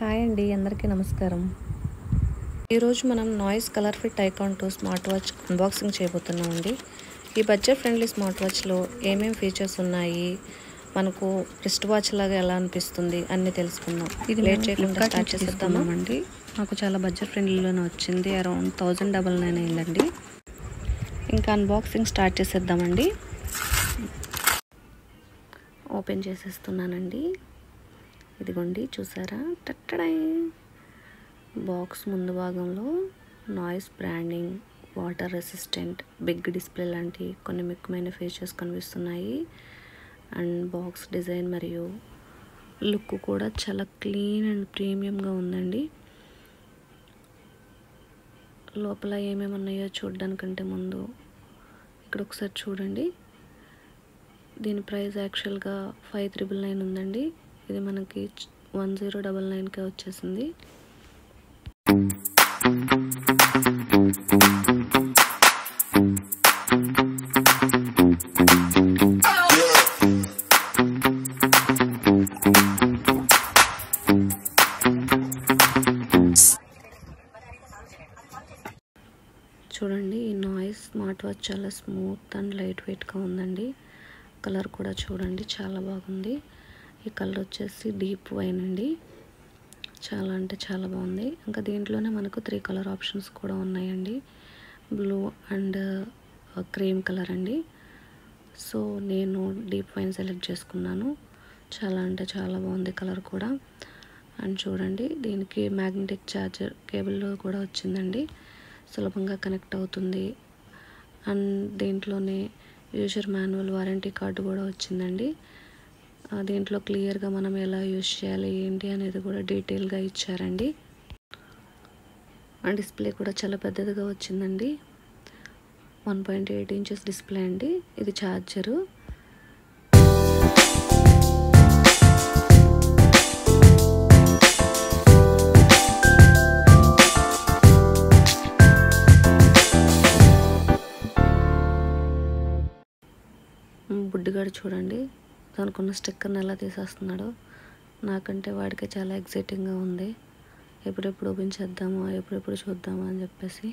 Hi అండి, అందరికీ నమస్కారం. ఈరోజు మనం Noise ColorFit Icon 2 smart watch unboxing చేయబోతున్నామండి. ఈ బడ్జెట్ ఫ్రెండ్లీ స్మార్ట్ వాచ్లో ఏమేమి ఫీచర్స్ ఉన్నాయి, మనకు రిస్ట్ వాచ్ లాగా ఎలా అనిపిస్తుంది అన్నీ తెలుసుకుందాం. ఇది లేట్ చేయకుండా స్టార్ట్ చేసేద్దామండి. నాకు చాలా బడ్జెట్ ఫ్రెండ్లీలోనే వచ్చింది, అరౌండ్ 1999 అయిందండి. ఇంకా అన్బాక్సింగ్ స్టార్ట్ చేసేద్దామండి. ఓపెన్ చేసేస్తున్నానండి. ఇదిగోండి, చూసారా, టట్టడై బాక్స్ ముందు భాగంలో noise branding, water resistant, big display లాంటి కొన్ని ముఖ్యమైన ఫీచర్స్ కనిపిస్తున్నాయి. అండ్ బాక్స్ డిజైన్ మరియు లుక్ కూడా చాలా క్లీన్ అండ్ ప్రీమియంగా ఉందండి. లోపల ఏమేమి ఉన్నాయో చూడడానికంటే ముందు ఇక్కడ ఒకసారి చూడండి. దీని ప్రైస్ యాక్చువల్గా 5999 ఉందండి. ఇది మనకి 1099కే వచ్చేసింది. చూడండి, ఈ నాయిస్ స్మార్ట్ వాచ్ చాలా స్మూత్ అండ్ లైట్ వెయిట్గా ఉందండి. కలర్ కూడా చూడండి, చాలా బాగుంది. ఈ కలర్ వచ్చేసి డీప్ వైన్ అండి. చాలా అంటే చాలా బాగుంది. ఇంకా దీంట్లోనే మనకు 3 కలర్ ఆప్షన్స్ కూడా ఉన్నాయండి. బ్లూ అండ్ క్రీమ్ కలర్ అండి. సో నేను డీప్ వైన్ సెలెక్ట్ చేసుకున్నాను. చాలా అంటే చాలా బాగుంది కలర్ కూడా. అండ్ చూడండి, దీనికి మ్యాగ్నెటిక్ ఛార్జర్ కేబుల్ కూడా వచ్చిందండి, సులభంగా కనెక్ట్ అవుతుంది. అండ్ దీంట్లోనే యూజర్ మాన్యువల్, వారంటీ కార్డు కూడా వచ్చిందండి. దీంట్లో క్లియర్గా మనం ఎలా యూజ్ చేయాలి ఏంటి అనేది కూడా డీటెయిల్గా ఇచ్చారండి. అండ్ డిస్ప్లే కూడా చాలా పెద్దదిగా వచ్చిందండి. 1.8 ఇంచెస్ డిస్ప్లే అండి. ఇది ఛార్జరు. బుడ్డిగాడు చూడండి, దానికున్న స్టిక్కర్ని ఎలా తీసేస్తున్నాడో. నాకంటే వాడికి చాలా ఎగ్జైటింగ్గా ఉంది. ఎప్పుడెప్పుడు ఓపెన్ చేద్దామా, ఎప్పుడెప్పుడు చూద్దామా అని చెప్పేసి.